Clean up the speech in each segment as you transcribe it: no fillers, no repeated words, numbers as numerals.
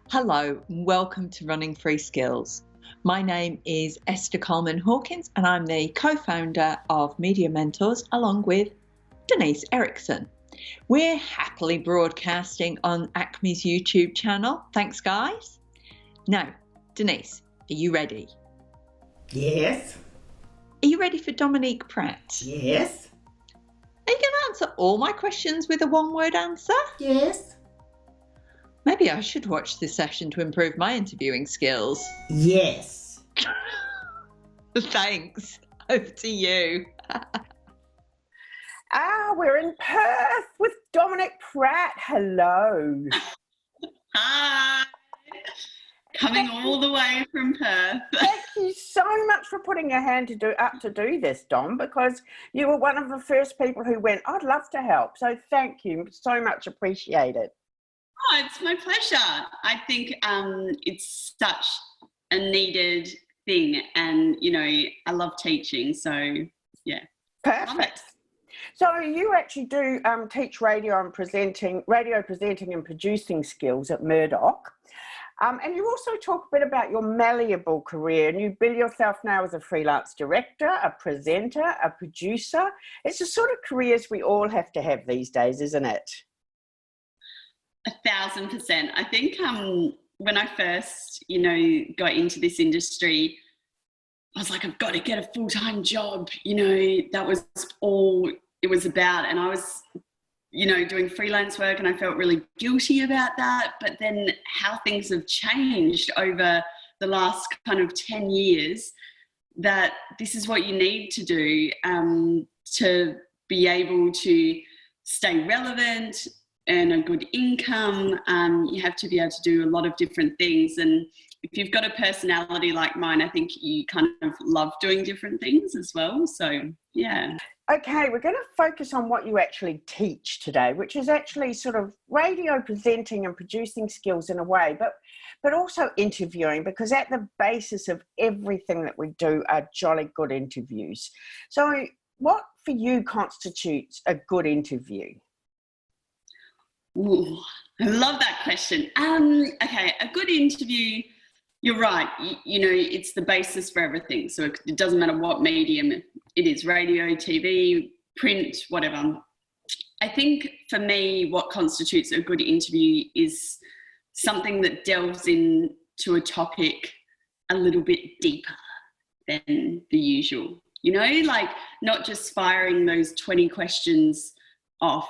Hello, and welcome to Running Free Skills. My name is Esther Coleman Hawkins, and I'm the co-founder of Media Mentors along with Denise Erickson. We're happily broadcasting on ACMI's YouTube channel. Thanks, guys. Now, Denise, are you ready? Yes. Are you ready for Dominique Pratt? Yes. Are you going to answer all my questions with a one-word answer? Yes. Maybe I should watch this session to improve my interviewing skills. Yes. Thanks. Over to you. We're in Perth with Dominique Pratt. Hello. Hi. Coming all the way from Perth. Thank you so much for putting your hand up to do this, Dom, because you were one of the first people who went, I'd love to help. So thank you so much. Appreciate it. Oh, it's my pleasure. I think it's such a needed thing, and I love teaching, so yeah. Perfect. So you actually do teach radio presenting and producing skills at Murdoch. And you also talk a bit about your malleable career, and you bill yourself now as a freelance director, a presenter, a producer. It's the sort of careers we all have to have these days, isn't it? 1,000%. I think when I first, got into this industry, I was like, I've got to get a full-time job. That was all it was about. And I was, doing freelance work, and I felt really guilty about that. But then how things have changed over the last kind of 10 years, that this is what you need to do to be able to stay relevant, earn a good income. You have to be able to do a lot of different things. And if you've got a personality like mine, I think you kind of love doing different things as well. So, yeah. Okay, we're going to focus on what you actually teach today, which is actually sort of radio presenting and producing skills in a way, but also interviewing, because at the basis of everything that we do are jolly good interviews. So what for you constitutes a good interview? Ooh, I love that question. Okay, a good interview, you're right, it's the basis for everything. So it doesn't matter what medium it is, radio, TV, print, whatever. I think for me, what constitutes a good interview is something that delves into a topic a little bit deeper than the usual, like not just firing those 20 questions off.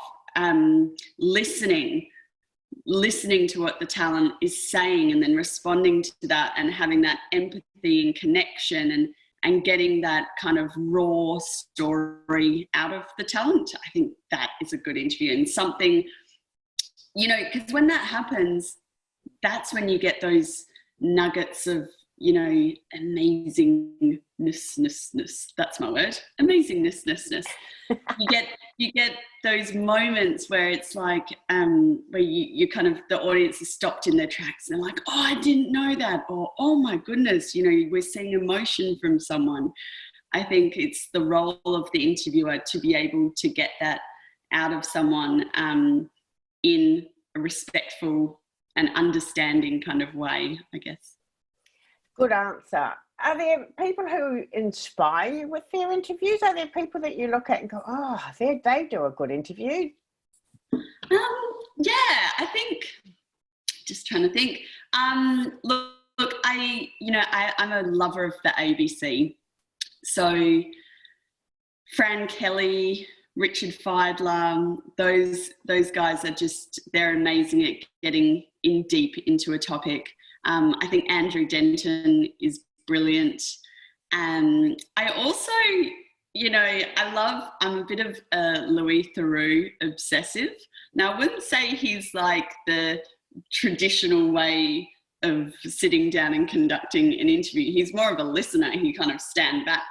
Listening to what the talent is saying, and then responding to that, and having that empathy and connection, and getting that kind of raw story out of the talent. I think that is a good interview, and something, because when that happens, that's when you get those nuggets of, amazingness. That's my word. Amazingness. You get those moments where it's like, where you kind of, the audience is stopped in their tracks, and they're like, oh, I didn't know that. Or, oh my goodness, we're seeing emotion from someone. I think it's the role of the interviewer to be able to get that out of someone in a respectful and understanding kind of way, I guess. Good answer. Are there people who inspire you with their interviews? Are there people that you look at and go, oh, they do a good interview? Yeah, I think, just trying to think. Look, I'm a lover of the ABC. So Fran Kelly, Richard Feidler, those guys are they're amazing at getting in deep into a topic. I think Andrew Denton is brilliant. I also, I'm a bit of a Louis Theroux obsessive. Now, I wouldn't say he's like the traditional way of sitting down and conducting an interview. He's more of a listener. He kind of stands back.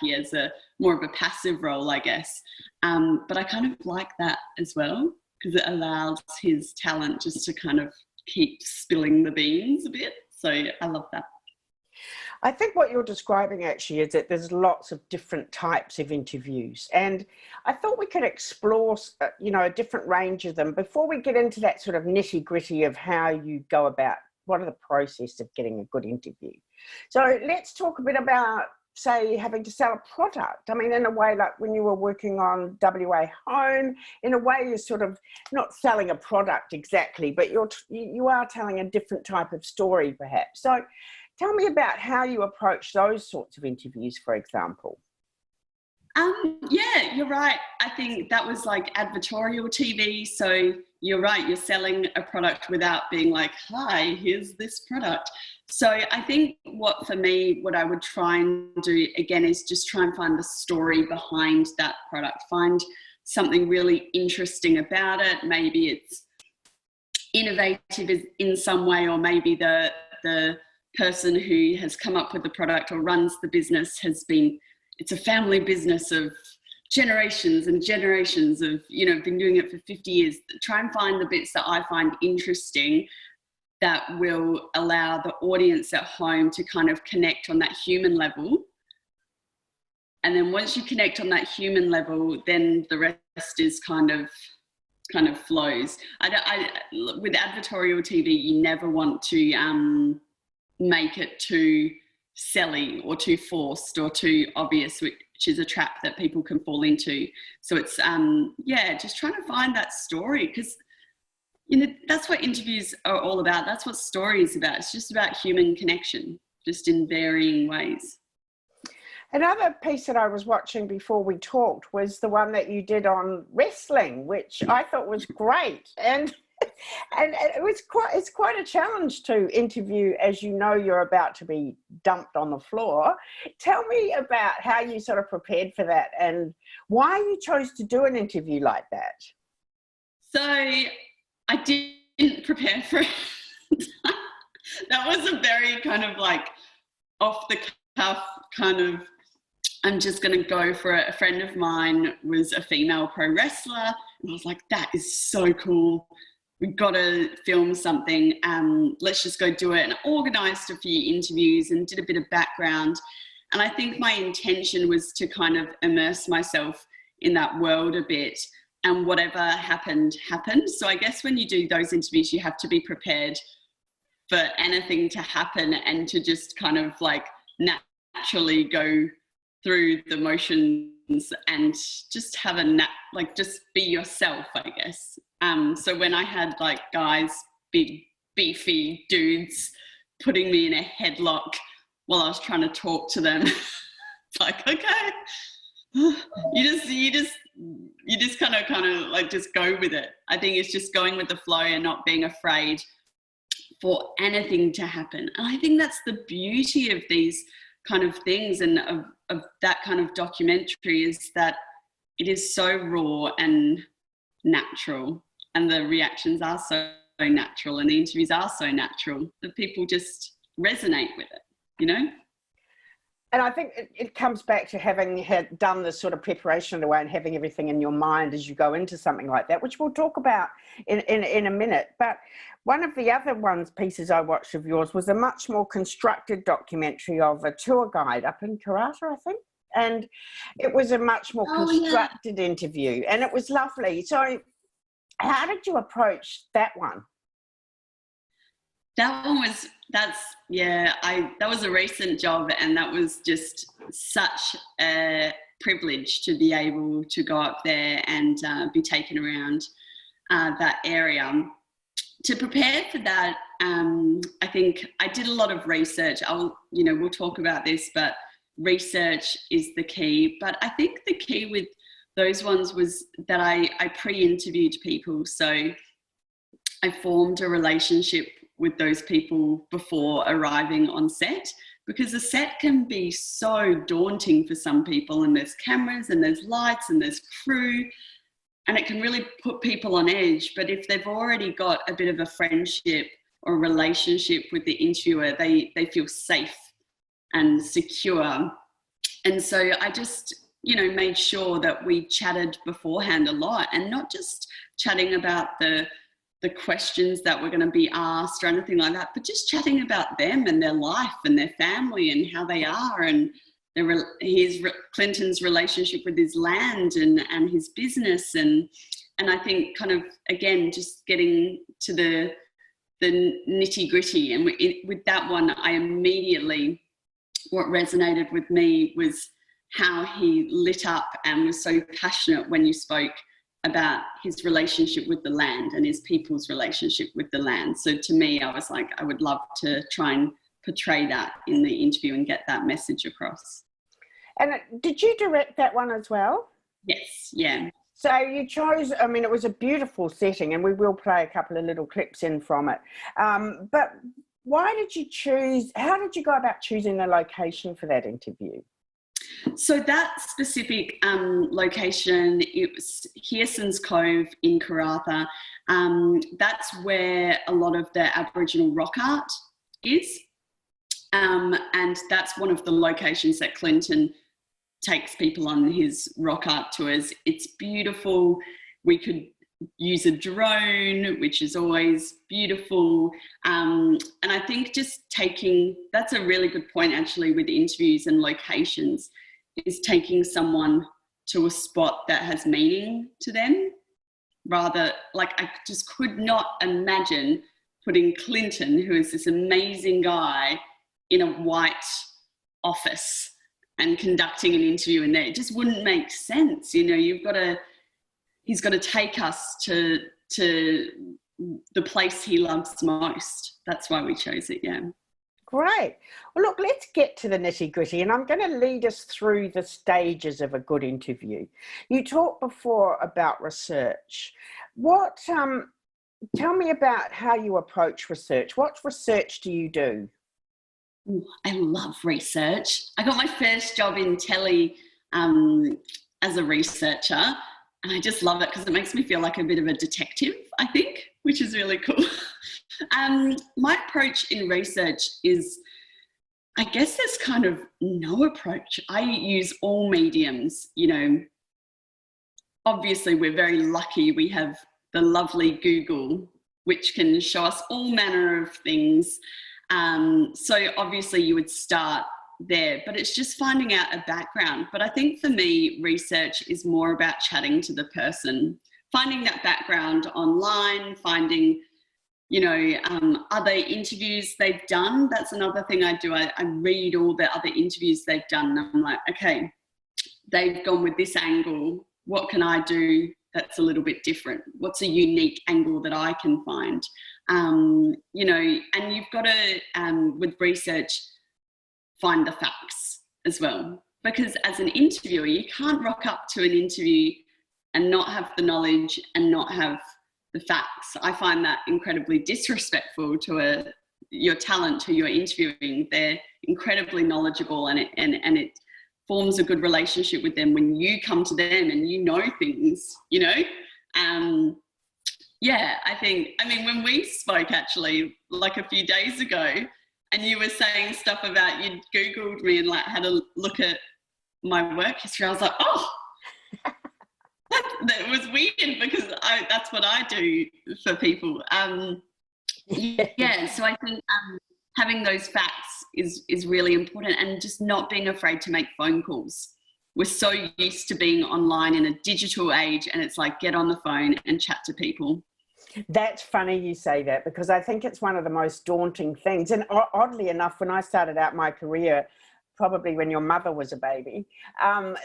He has more of a passive role, I guess. But I kind of like that as well, because it allows his talent just to kind of keep spilling the beans a bit. So I love that. I think what you're describing actually is that there's lots of different types of interviews, and I thought we could explore, a different range of them before we get into that sort of nitty gritty of how you go about what are the process of getting a good interview. So let's talk a bit about, say, having to sell a product. I mean, in a way, like when you were working on WA Home, in a way you're sort of not selling a product exactly, but you are telling a different type of story perhaps. So tell me about how you approach those sorts of interviews, for example. Yeah, you're right. I think that was like advertorial TV. So you're right, you're selling a product without being like, hi, here's this product. So I think what I would try and do again is just try and find the story behind that product, find something really interesting about it. Maybe it's innovative in some way, or maybe the person who has come up with the product or runs the business it's a family business of generations and generations of, been doing it for 50 years. Try and find the bits that I find interesting that will allow the audience at home to kind of connect on that human level. And then once you connect on that human level, then the rest is kind of flows. With advertorial TV, you never want to make it too selling or too forced or too obvious, which is a trap that people can fall into. So it's just trying to find that story, because that's what interviews are all about. That's what story is about. It's just about human connection, just in varying ways. Another piece that I was watching before we talked was the one that you did on wrestling, which I thought was great. And it's quite a challenge to interview, as you're about to be dumped on the floor. Tell me about how you sort of prepared for that and why you chose to do an interview like that. So I didn't prepare for it. That was a very kind of like off the cuff kind of, I'm just going to go for it. A friend of mine was a female pro wrestler, and I was like, that is so cool. We've got to film something. Let's just go do it. And I organised a few interviews and did a bit of background. And I think my intention was to kind of immerse myself in that world a bit, and whatever happened, happened. So I guess when you do those interviews, you have to be prepared for anything to happen and to just kind of like naturally go through the motions and just have just be yourself, I guess. So when I had like guys, big beefy dudes putting me in a headlock while I was trying to talk to them, it's like, okay, you just kind of like just go with it. I think it's just going with the flow and not being afraid for anything to happen. And I think that's the beauty of these kind of things and of that kind of documentary, is that it is so raw and natural, and the reactions are so natural and the interviews are so natural that people just resonate with it, And I think it comes back to having done this sort of preparation in a way and having everything in your mind as you go into something like that, which we'll talk about in a minute. But one of the other pieces I watched of yours was a much more constructed documentary of a tour guide up in Karata, I think. And it was a much more constructed interview, and it was lovely. So how did you approach that one? That was a recent job, and that was just such a privilege to be able to go up there and be taken around that area. To prepare for that, I think I did a lot of research. We'll talk about this, but research is the key. But I think the key with those ones was that I pre-interviewed people. So I formed a relationship with those people before arriving on set, because the set can be so daunting for some people, and there's cameras and there's lights and there's crew, and it can really put people on edge. But if they've already got a bit of a friendship or relationship with the interviewer, they feel safe and secure. And so I just, made sure that we chatted beforehand a lot, and not just chatting about the the questions that were going to be asked or anything like that, but just chatting about them and their life and their family and how they are, and Clinton's relationship with his land and his business, and I think kind of, again, just getting to the nitty gritty. And with that one, I immediately, what resonated with me was how he lit up and was so passionate when you spoke about his relationship with the land and his people's relationship with the land. So to me, I was like, I would love to try and portray that in the interview and get that message across. And did you direct that one as well? Yes, yeah. So you chose, I mean, it was a beautiful setting, and we will play a couple of little clips in from it. But why did you choose, how did you go about choosing the location for that interview? So that specific location, it was Hearson's Cove in Karratha. That's where a lot of the Aboriginal rock art is. And that's one of the locations that Clinton takes people on his rock art tours. It's beautiful. We could use a drone, which is always beautiful. And I think just that's a really good point actually with interviews and locations, is taking someone to a spot that has meaning to them. Rather, like, I just could not imagine putting Clinton, who is this amazing guy, in a white office and conducting an interview in there. It just wouldn't make sense. You know, he's got to take us to the place he loves most. That's why we chose it, yeah. Great. Well, look, let's get to the nitty gritty, and I'm going to lead us through the stages of a good interview. You talked before about research. Tell me about how you approach research. What research do you do? Ooh, I love research. I got my first job in telly as a researcher, and I just love it because it makes me feel like a bit of a detective, I think, which is really cool. My approach in research is, I guess there's kind of no approach. I use all mediums. You know, obviously we're very lucky we have the lovely Google, which can show us all manner of things. So obviously you would start there, but it's just finding out a background. But I think for me, research is more about chatting to the person, finding that background online, finding, you know, other interviews they've done. That's another thing I do. I read all the other interviews they've done, and I'm like, okay, they've gone with this angle. What can I do that's a little bit different? What's a unique angle that I can find? You know, and you've got to, with research, find the facts as well. Because as an interviewer, you can't rock up to an interview and not have the knowledge and not have the facts. I find that incredibly disrespectful to your talent who you're interviewing. They're incredibly knowledgeable, and it forms a good relationship with them when you come to them and you know things, you know. Yeah, I mean, when we spoke actually, like a few days ago, and you were saying stuff about, you'd Googled me and like had a look at my work history, I was like, oh, that was weird, because that's what I do for people. Yeah, so I think having those facts is really important, and just not being afraid to make phone calls. We're so used to being online in a digital age, and it's like, get on the phone and chat to people. That's funny you say that, because I think it's one of the most daunting things. And oddly enough, when I started out my career, probably when your mother was a baby, I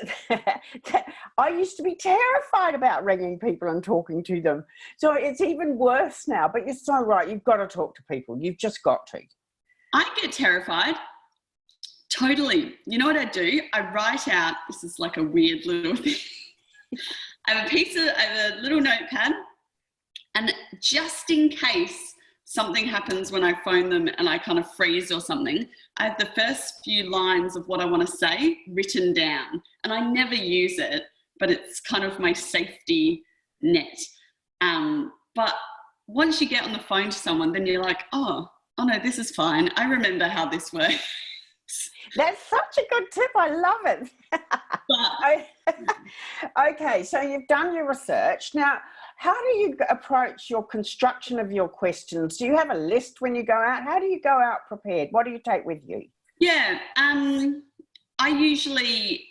used to be terrified about ringing people and talking to them. So it's even worse now. But you're so right. You've got to talk to people. You've just got to. I get terrified. Totally. You know what I do? I write out, this is like a weird little thing. I have a little notepad, and just in case something happens when I phone them and I kind of freeze or something, I have the first few lines of what I want to say written down, and I never use it, but it's kind of my safety net. But once you get on the phone to someone, then you're like, oh no, this is fine. I remember how this works. That's such a good tip. I love it. Okay, so you've done your research. Now, How do you approach your construction of your questions? Do you have a list when you go out? How do you go out prepared? What do you take with you? Yeah, I usually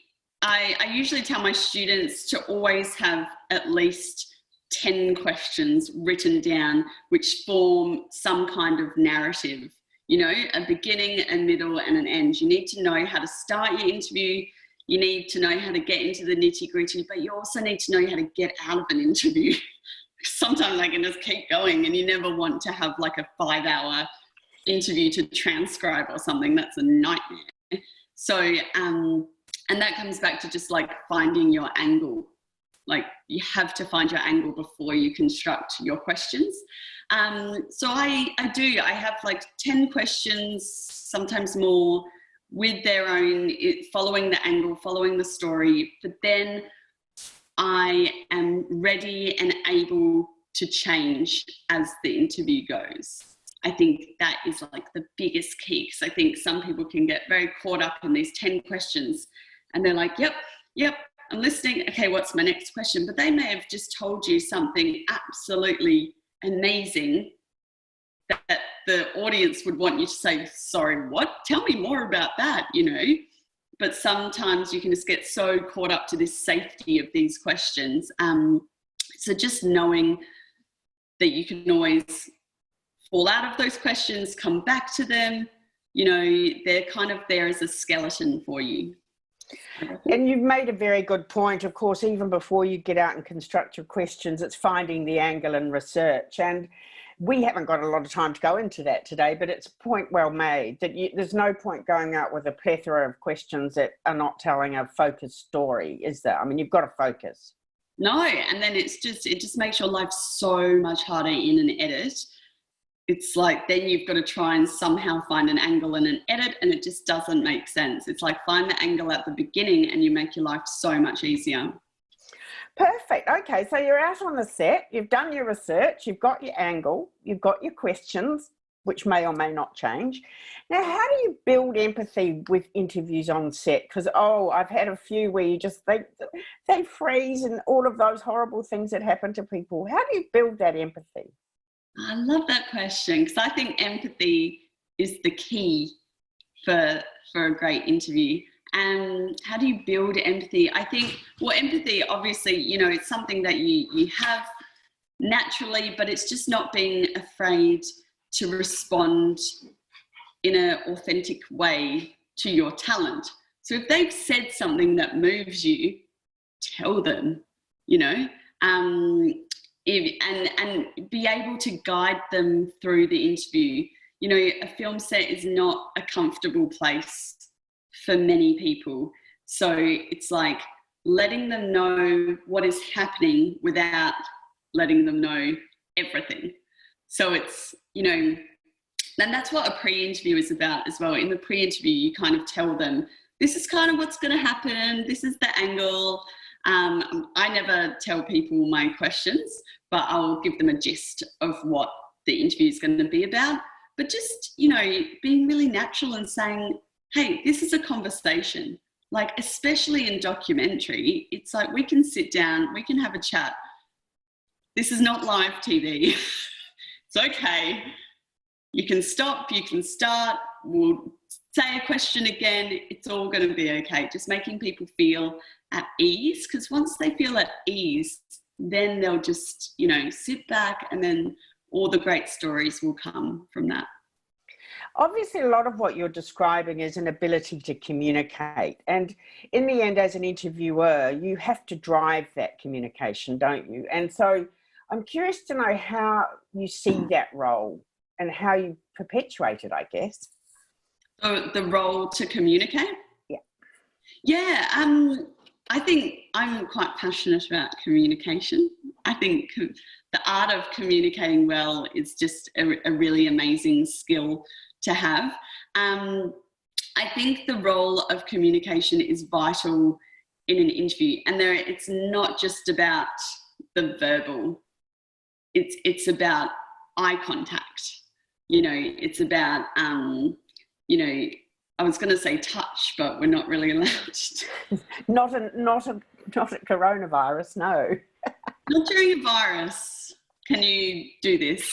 tell my students to always have at least 10 questions written down which form some kind of narrative, you know, a beginning, a middle and an end. You need to know how to start your interview. You need to know how to get into the nitty-gritty, but you also need to know how to get out of an interview. Sometimes I can just keep going, and you never want to have like a 5-hour interview to transcribe or something. That's a nightmare. So, and that comes back to just like finding your angle. Like you have to find your angle before you construct your questions. So I have like 10 questions, sometimes more, with their own, following the angle, following the story, but then I am ready and able to change as the interview goes. I think that is like the biggest key, because I think some people can get very caught up in these 10 questions and they're like, yep, I'm listening. Okay, what's my next question? But they may have just told you something absolutely amazing that the audience would want you to say, sorry, what? Tell me more about that, you know? But sometimes you can just get so caught up to this safety of these questions. So just knowing that you can always fall out of those questions, come back to them, you know, they're kind of there as a skeleton for you. And you've made a very good point. Of course, even before you get out and construct your questions, it's finding the angle and research. And we haven't got a lot of time to go into that today, but it's a point well made that there's no point going out with a plethora of questions that are not telling a focused story, is there? I mean, you've got to focus. No, and then it just makes your life so much harder in an edit. It's like then you've got to try and somehow find an angle in an edit, and it just doesn't make sense. It's like find the angle at the beginning and you make your life so much easier. Perfect. Okay, so you're out on the set, you've done your research, you've got your angle, you've got your questions, which may or may not change. Now, how do you build empathy with interviews on set? Because, I've had a few where you just they freeze and all of those horrible things that happen to people. How do you build that empathy? I love that question, because I think empathy is the key for a great interview. And how do you build empathy? I think, well, empathy, obviously, you know, it's something that you have naturally, but it's just not being afraid to respond in an authentic way to your talent. So if they've said something that moves you, tell them, you know, and be able to guide them through the interview. You know, a film set is not a comfortable place for many people. So it's like letting them know what is happening without letting them know everything. So it's, you know, and that's what a pre-interview is about as well. In the pre-interview, you kind of tell them, this is kind of what's going to happen. This is the angle. I never tell people my questions, but I'll give them a gist of what the interview is going to be about. But just, you know, being really natural and saying, hey, this is a conversation. Like, especially in documentary, it's like we can sit down, we can have a chat. This is not live TV. It's okay. You can stop, you can start, we'll say a question again. It's all going to be okay. Just making people feel at ease, because once they feel at ease, then they'll just, you know, sit back, and then all the great stories will come from that. Obviously, a lot of what you're describing is an ability to communicate. And in the end, as an interviewer, you have to drive that communication, don't you? And so I'm curious to know how you see that role and how you perpetuate it, I guess. So the role to communicate? Yeah. Yeah, I think I'm quite passionate about communication. I think the art of communicating well is just a really amazing skill to have. I think the role of communication is vital in an interview, and it's not just about the verbal. It's about eye contact. You know, it's about you know, I was going to say touch, but we're not really allowed to. Not a coronavirus, no. not during a virus can you do this,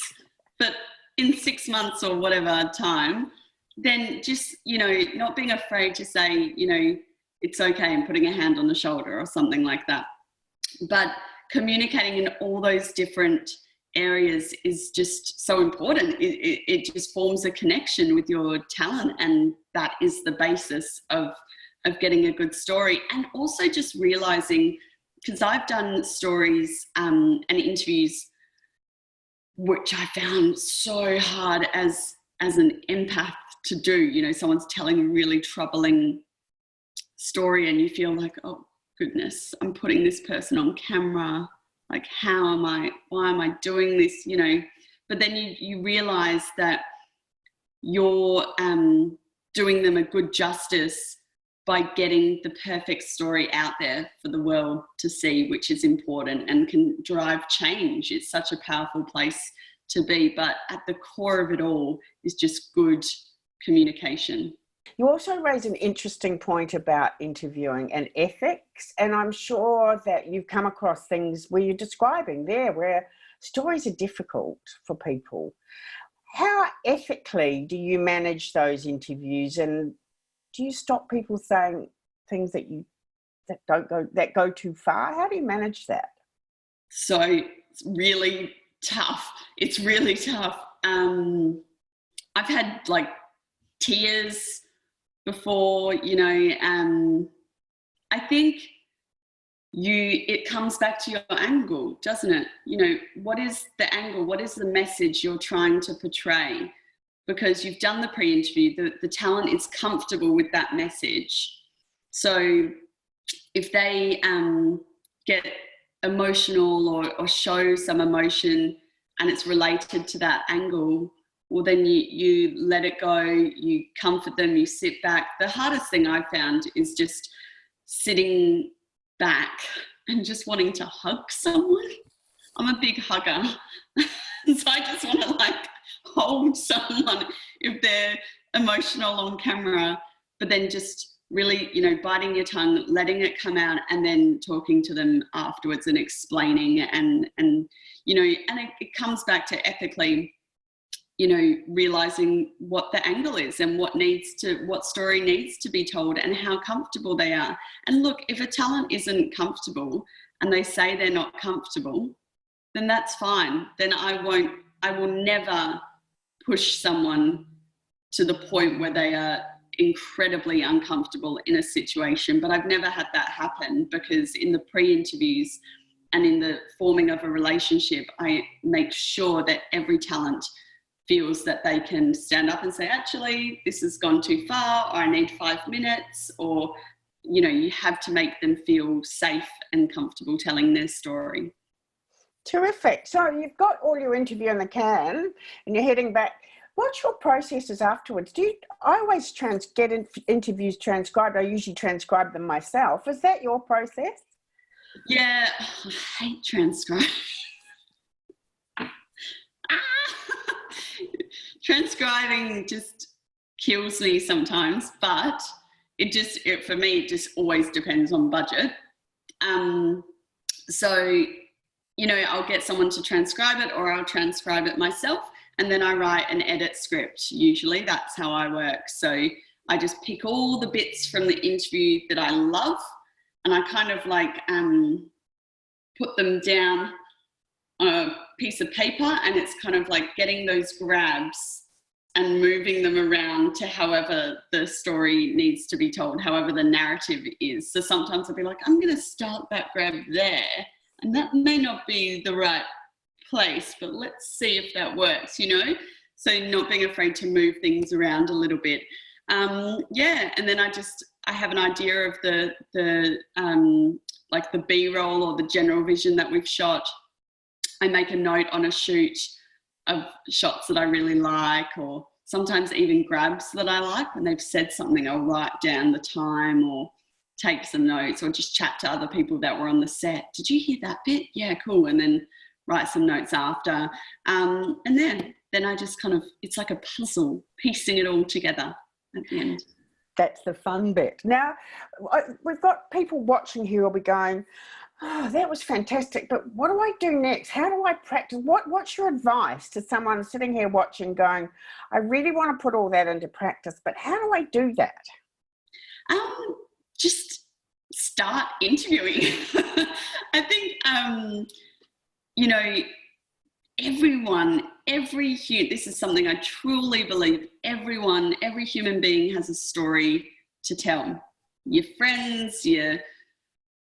but in 6 months or whatever time, then just, you know, not being afraid to say, you know, it's okay, and putting a hand on the shoulder or something like that. But communicating in all those different areas is just so important. It just forms a connection with your talent, and that is the basis of getting a good story. And also just realizing, because I've done stories and interviews which I found so hard as an empath to do. You know, someone's telling a really troubling story and you feel like, oh goodness, I'm putting this person on camera. Like, why am I doing this? You know, but then you realize that you're doing them a good justice by getting the perfect story out there for the world to see, which is important and can drive change. It's such a powerful place to be, but at the core of it all is just good communication. You also raise an interesting point about interviewing and ethics, and I'm sure that you've come across things where you're describing there where stories are difficult for people. How ethically do you manage those interviews, and do you stop people saying things that go too far? How do you manage that? So it's really tough. It's really tough. I've had like tears before, you know. I think it comes back to your angle, doesn't it? You know, what is the angle? What is the message you're trying to portray? Because you've done the pre-interview, the talent is comfortable with that message. So if they get emotional or show some emotion and it's related to that angle, well, then you let it go, you comfort them, you sit back. The hardest thing I've found is just sitting back and just wanting to hug someone. I'm a big hugger. So I just want to like hold someone if they're emotional on camera, but then just really, you know, biting your tongue, letting it come out, and then talking to them afterwards and explaining and you know, and it comes back to ethically, you know, realizing what the angle is and what story needs to be told and how comfortable they are. And look, if a talent isn't comfortable and they say they're not comfortable, then that's fine. Then I will never push someone to the point where they are incredibly uncomfortable in a situation. But I've never had that happen, because in the pre-interviews and in the forming of a relationship, I make sure that every talent feels that they can stand up and say, actually, this has gone too far, or I need 5 minutes, or, you know, you have to make them feel safe and comfortable telling their story. Terrific. So you've got all your interview in the can and you're heading back. What's your processes afterwards? I always get interviews transcribed. I usually transcribe them myself. Is that your process? Yeah, I hate transcribing. Transcribing just kills me sometimes, but for me, it just always depends on budget. So, you know, I'll get someone to transcribe it, or I'll transcribe it myself, and then I write an edit script. Usually that's how I work. So I just pick all the bits from the interview that I love, and I kind of like put them down on a piece of paper, and it's kind of like getting those grabs and moving them around to however the story needs to be told, however the narrative is. So sometimes I'll be like, I'm going to start that grab there, and that may not be the right place, but let's see if that works, you know? So not being afraid to move things around a little bit. Yeah, and then I have an idea of the like the B-roll or the general vision that we've shot. I make a note on a shoot of shots that I really like, or sometimes even grabs that I like. When they've said something, I'll write down the time or take some notes, or just chat to other people that were on the set. Did you hear that bit? Yeah, cool. And then write some notes after. And then I just kind of, it's like a puzzle, piecing it all together at the end. That's the fun bit. Now, we've got people watching here will be going, Oh, that was fantastic. But what do I do next? How do I practice? What's your advice to someone sitting here watching going, I really want to put all that into practice, but how do I do that? Just start interviewing. I think, you know, this is something I truly believe, every human being has a story to tell. Your friends, your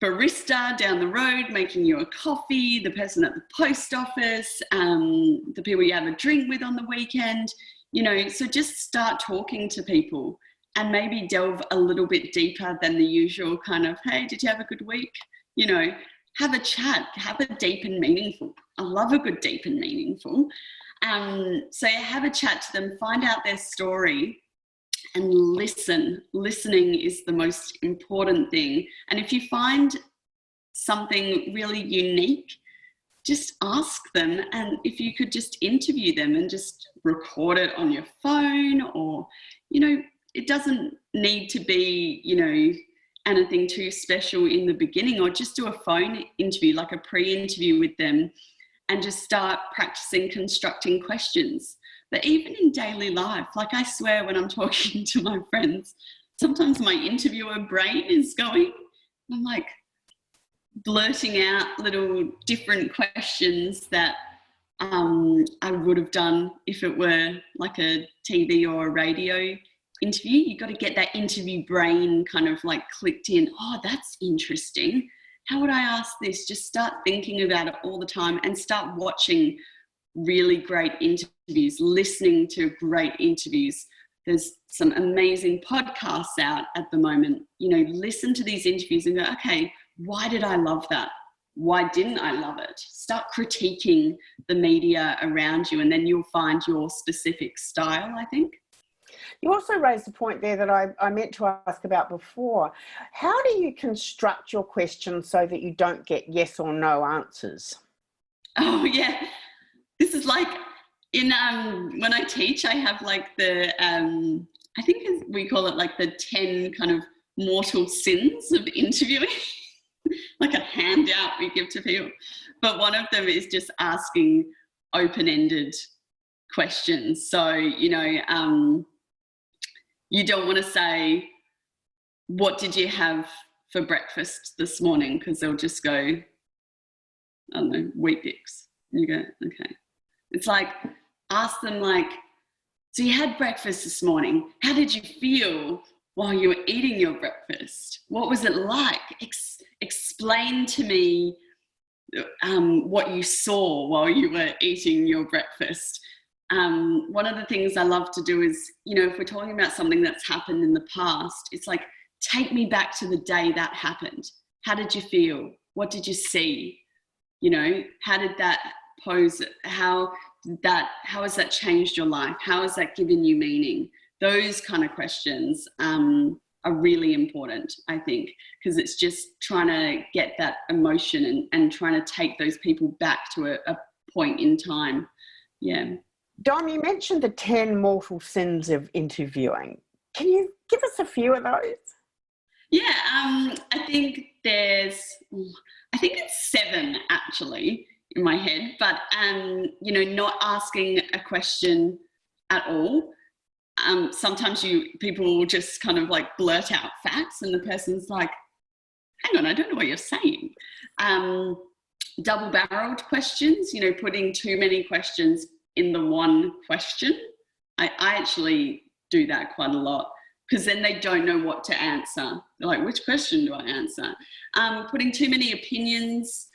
barista down the road making you a coffee, the person at the post office, the people you have a drink with on the weekend, you know, so just start talking to people and maybe delve a little bit deeper than the usual kind of, hey, did you have a good week? You know, have a chat, have a deep and meaningful. I love a good deep and meaningful. So have a chat to them, find out their story, and listen. Listening is the most important thing. And if you find something really unique, just ask them. And if you could just interview them and just record it on your phone, or, you know, it doesn't need to be, you know, anything too special in the beginning, or just do a phone interview, like a pre-interview with them, and just start practicing constructing questions. But even in daily life, like I swear when I'm talking to my friends, sometimes my interviewer brain is going, I'm like blurting out little different questions that I would have done if it were like a TV or a radio interview. You've got to get that interview brain kind of like clicked in. Oh, that's interesting. How would I ask this? Just start thinking about it all the time and start watching really great interviews, listening to great interviews. There's some amazing podcasts out at the moment. You know, listen to these interviews and go, okay, why did I love that? Why didn't I love it? Start critiquing the media around you, and then you'll find your specific style, I think. You also raised a point there that I meant to ask about before. How do you construct your questions so that you don't get yes or no answers? Oh, yeah. This is like in when I teach, I have like the I think we call it like the 10 kind of mortal sins of interviewing, like a handout we give to people. But one of them is just asking open-ended questions. So, you know, you don't want to say, what did you have for breakfast this morning? Because they'll just go, I don't know, Weet-Bix. You go, okay. It's like, ask them like, so you had breakfast this morning. How did you feel while you were eating your breakfast? What was it like? Explain to me what you saw while you were eating your breakfast. One of the things I love to do is, you know, if we're talking about something that's happened in the past, it's like, take me back to the day that happened. How did you feel? What did you see? You know, how did that pose? How has that changed your life? How has that given you meaning? Those kind of questions are really important, I think, because it's just trying to get that emotion and trying to take those people back to a point in time. Yeah. Dom, you mentioned the 10 mortal sins of interviewing. Can you give us a few of those? Yeah, I think it's 7 actually in my head, but you know, not asking a question at all. Sometimes people will just kind of like blurt out facts and the person's like, hang on, I don't know what you're saying. Double-barreled questions, you know, putting too many questions in the one question. I actually do that quite a lot, because then they don't know what to answer. They're like, which question do I answer? Putting too many opinions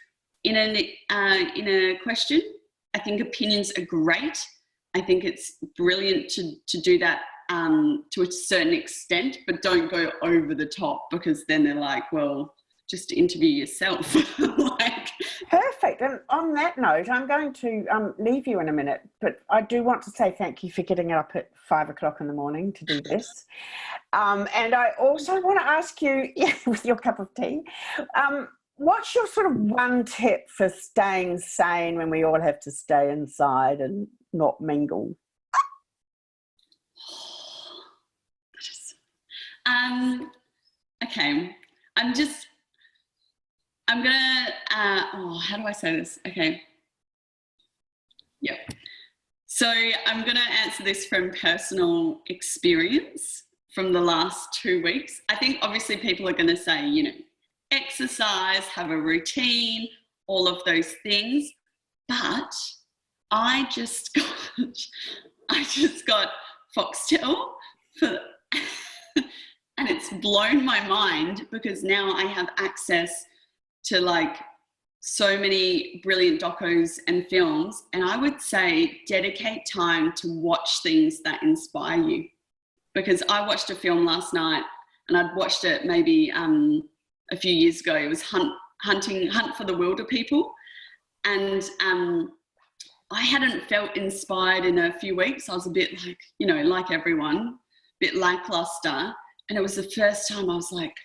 in a question. I think opinions are great. I think it's brilliant to do that to a certain extent, but don't go over the top, because then they're like, well, just interview yourself. Like, perfect. And on that note, I'm going to leave you in a minute, but I do want to say thank you for getting up at 5 o'clock in the morning to do this. And I also want to ask you, with your cup of tea, what's your sort of one tip for staying sane when we all have to stay inside and not mingle? Okay, I'm just I'm gonna, how do I say this? Okay. Yep. So I'm gonna answer this from personal experience from the last 2 weeks. I think obviously people are gonna say, you know, exercise, have a routine, all of those things. But I just got Foxtel for, and it's blown my mind because now I have access to like so many brilliant docos and films. And I would say dedicate time to watch things that inspire you. Because I watched a film last night, and I'd watched it maybe a few years ago. It was Hunt for the Wilder People. And I hadn't felt inspired in a few weeks. I was a bit like, you know, like everyone, a bit lackluster. And it was the first time I was like,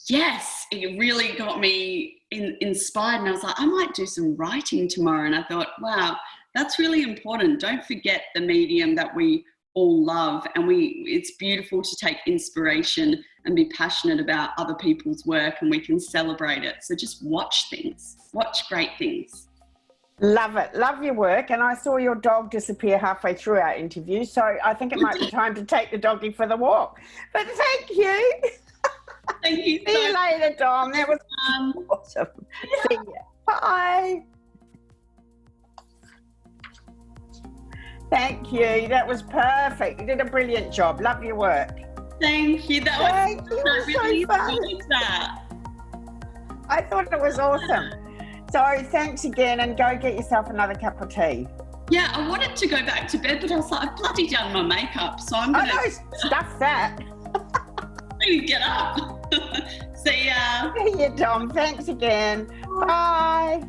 yes, it really got me inspired. And I was like, I might do some writing tomorrow. And I thought, wow, that's really important. Don't forget the medium that we all love. And it's beautiful to take inspiration and be passionate about other people's work, and we can celebrate it. So just watch things, watch great things. Love it. Love your work. And I saw your dog disappear halfway through our interview. So I think it might be time to take the doggy for the walk. But thank you. Thank you. See you later, Dom. That was awesome. Yeah. See you. Bye. Thank you. That was perfect. You did a brilliant job. Love your work. Thank you. That was really fun. I thought it was awesome. So thanks again, and go get yourself another cup of tea. Yeah, I wanted to go back to bed, but I was like, I've bloody done my makeup, so I'm going to... stuff that. Get up. See ya. See you, Dom. Thanks again. Bye.